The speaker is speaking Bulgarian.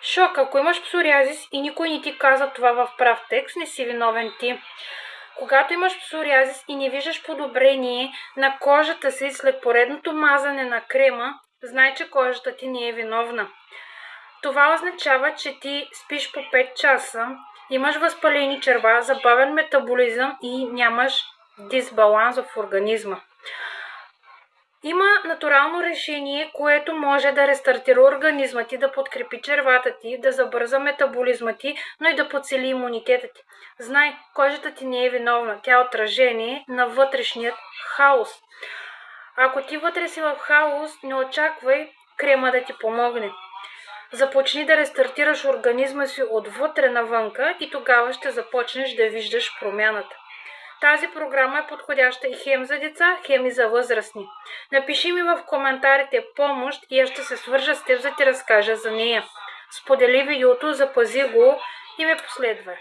Шок, ако имаш псориазис и никой не ти каза това в прав текст, не си виновен ти. Когато имаш псориазис и не виждаш подобрение на кожата си след поредното мазане на крема, знай, че кожата ти не е виновна. Това означава, че ти спиш по 5 часа, имаш възпалени черва, забавен метаболизъм и нямаш дисбаланс в организма. Има натурално решение, което може да рестартира организма ти, да подкрепи червата ти, да забърза метаболизма ти, но и да подсили имунитета ти. Знай, кожата ти не е виновна, тя е отражение на вътрешният хаос. Ако ти вътре си в хаос, не очаквай крема да ти помогне. Започни да рестартираш организма си отвътре навънка и тогава ще започнеш да виждаш промяната. Тази програма е подходяща и хем за деца, хем и за възрастни. Напиши ми в коментарите помощ и аз ще се свържа с теб, за да ти разкажа за нея. Сподели видеото, запази го и ме последвай.